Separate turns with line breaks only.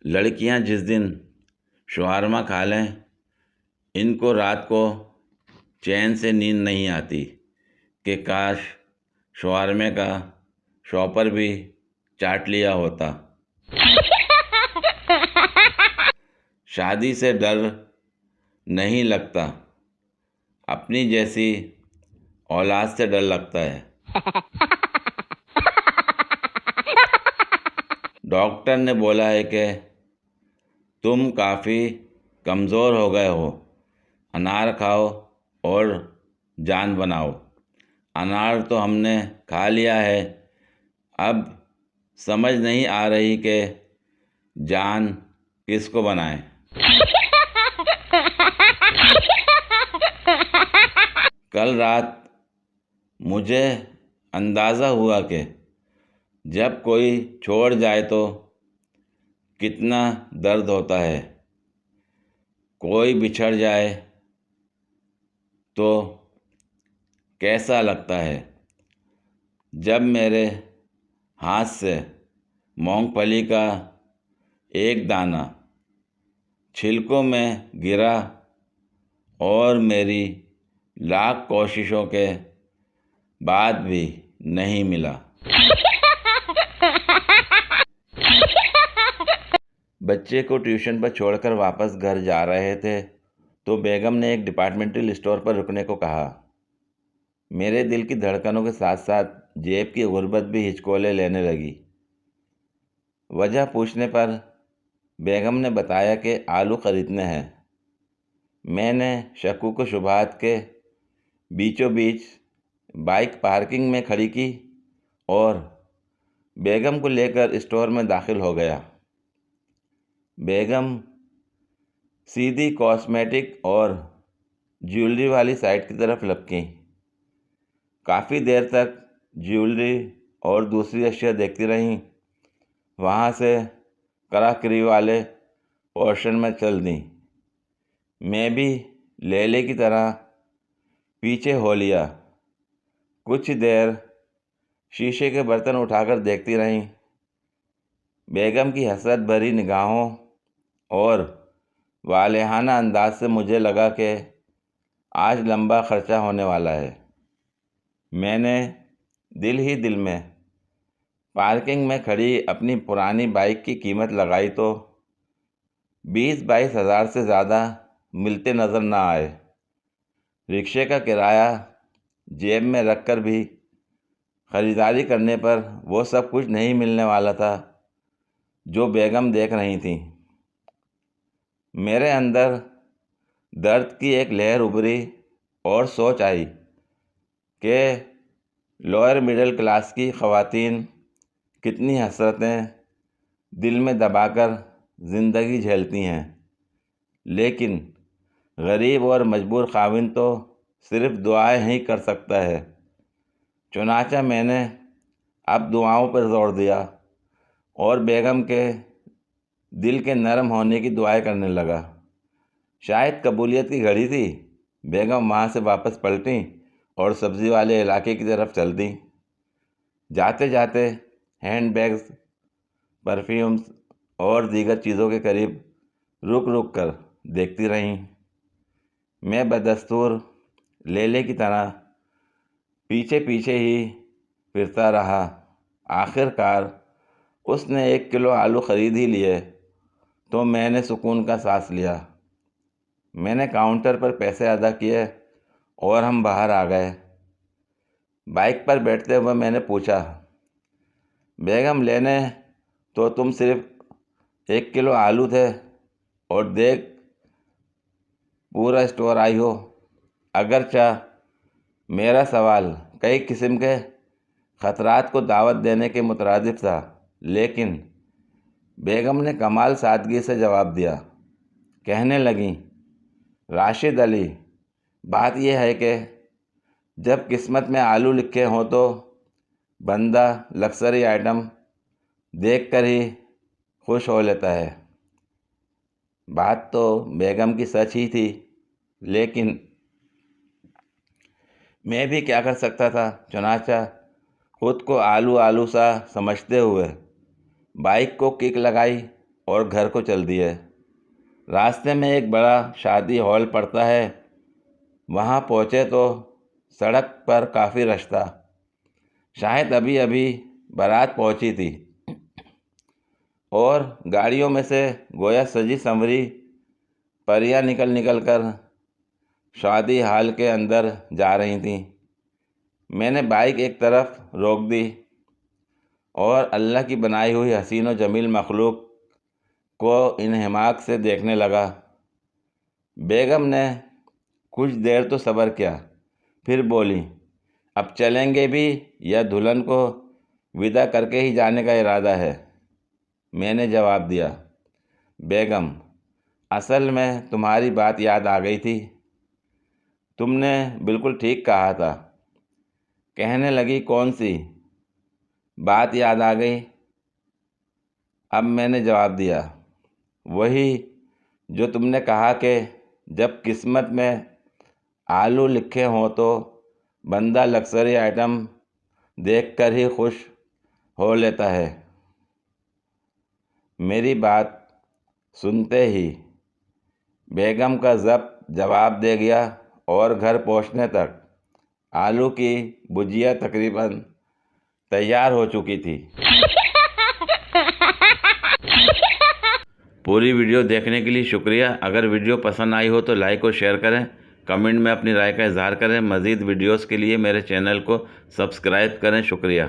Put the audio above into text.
لڑکیاں جس دن شاورما کھا لیں ان کو رات کو چین سے نیند نہیں آتی کہ کاش شاورمے کا شاپر بھی چاٹ لیا ہوتا۔ شادی سے ڈر نہیں لگتا، اپنی جیسی اولاد سے ڈر لگتا ہے۔ ڈاکٹر نے بولا ہے کہ تم کافی کمزور ہو گئے ہو، انار کھاؤ اور جان بناؤ۔ انار تو ہم نے کھا لیا ہے، اب سمجھ نہیں آ رہی کہ جان کس کو بنائیں۔ کل رات مجھے اندازہ ہوا کہ جب کوئی چھوڑ جائے تو کتنا درد ہوتا ہے، کوئی بچھڑ جائے تو کیسا لگتا ہے۔ جب میرے ہاتھ سے مونگ پھلی کا ایک دانہ چھلکوں میں گرا اور میری لاکھ کوششوں کے بعد بھی نہیں ملا۔ بچے کو ٹیوشن پر چھوڑ کر واپس گھر جا رہے تھے تو بیگم نے ایک ڈپارٹمنٹل اسٹور پر رکنے کو کہا۔ میرے دل کی دھڑکنوں کے ساتھ ساتھ جیب کی غربت بھی ہچکولے لینے لگی۔ وجہ پوچھنے پر بیگم نے بتایا کہ آلو خریدنے ہیں۔ میں نے شکوک و شبہات کے بیچوں بیچ بائک پارکنگ میں کھڑی کی اور بیگم کو لے کر اسٹور میں داخل ہو گیا۔ بیگم سیدھی کاسمیٹک اور جیولری والی سائٹ کی طرف لپکیں۔ کافی دیر تک جیولری اور دوسری اشیاء دیکھتی رہیں، وہاں سے کراکری والے پورشن میں چل دیں۔ میں بھی لیلے کی طرح پیچھے ہو لیا۔ کچھ دیر شیشے کے برتن اٹھا کر دیکھتی رہیں۔ بیگم کی حسرت بھری نگاہوں اور والہانہ انداز سے مجھے لگا کہ آج لمبا خرچہ ہونے والا ہے۔ میں نے دل ہی دل میں پارکنگ میں کھڑی اپنی پرانی بائک کی قیمت لگائی تو 20-22 ہزار سے زیادہ ملتے نظر نہ آئے۔ رکشے کا کرایہ جیب میں رکھ کر بھی خریداری کرنے پر وہ سب کچھ نہیں ملنے والا تھا جو بیگم دیکھ رہی تھیں۔ میرے اندر درد کی ایک لہر ابھری اور سوچ آئی کہ لوئر مڈل کلاس کی خواتین کتنی حسرتیں دل میں دبا کر زندگی جھیلتی ہیں، لیکن غریب اور مجبور خاوند تو صرف دعائیں ہی کر سکتا ہے۔ چنانچہ میں نے اب دعاؤں پر زور دیا اور بیگم کے دل کے نرم ہونے کی دعائیں کرنے لگا۔ شاید قبولیت کی گھڑی تھی، بیگم وہاں سے واپس پلٹیں اور سبزی والے علاقے کی طرف چل دیں۔ جاتے جاتے ہینڈ بیگز، پرفیومز اور دیگر چیزوں کے قریب رک رک کر دیکھتی رہیں۔ میں بدستور لیلے کی طرح پیچھے پیچھے ہی پھرتا رہا۔ آخر کار اس نے 1 کلو آلو خرید ہی لیے تو میں نے سکون کا سانس لیا۔ میں نے کاؤنٹر پر پیسے ادا کیے اور ہم باہر آ گئے۔ بائک پر بیٹھتے ہوئے میں نے پوچھا، بیگم لینے تو تم صرف 1 کلو آلو تھے اور دیکھ پورا اسٹور آئی ہو۔ اگرچہ میرا سوال کئی قسم کے خطرات کو دعوت دینے کے مترادف تھا، لیکن بیگم نے کمال سادگی سے جواب دیا۔ کہنے لگیں، راشد علی، بات یہ ہے کہ جب قسمت میں آلو لکھے ہوں تو بندہ لگژری آئٹم دیکھ کر ہی خوش ہو لیتا ہے۔ بات تو بیگم کی سچ ہی تھی، لیکن میں بھی کیا کر سکتا تھا۔ چنانچہ خود کو آلو آلو سا سمجھتے ہوئے بائک کو کک لگائی اور گھر کو چل دیے۔ راستے میں ایک بڑا شادی ہال پڑتا ہے، وہاں پہنچے تو سڑک پر کافی رش تھا، شاید ابھی ابھی بارات پہنچی تھی، اور گاڑیوں میں سے گویا سجی سنوری پریاں نکل کر شادی ہال کے اندر جا رہی تھیں۔ میں نے بائک ایک طرف روک دی اور اللہ کی بنائی ہوئی حسین و جمیل مخلوق کو انہماک سے دیکھنے لگا۔ بیگم نے کچھ دیر تو صبر کیا، پھر بولی، اب چلیں گے بھی یا دلہن کو ودا کر کے ہی جانے کا ارادہ ہے؟ میں نے جواب دیا، بیگم، اصل میں تمہاری بات یاد آ گئی تھی، تم نے بالکل ٹھیک کہا تھا۔ کہنے لگی، کون سی بات یاد آ گئی؟ اب میں نے جواب دیا، وہی جو تم نے کہا کہ جب قسمت میں آلو لکھے ہوں تو بندہ لگژری آئٹم دیکھ کر ہی خوش ہو لیتا ہے۔ میری بات سنتے ہی بیگم کا ضبط جواب دے گیا اور گھر پہنچنے تک آلو کی بھجیا تقریباً تیار ہو چکی تھی۔ پوری ویڈیو دیکھنے کے لیے شکریہ۔ اگر ویڈیو پسند آئی ہو تو لائک اور شیئر کریں، کمنٹ میں اپنی رائے کا اظہار کریں۔ مزید ویڈیوز کے لیے میرے چینل کو سبسکرائب کریں۔ شکریہ۔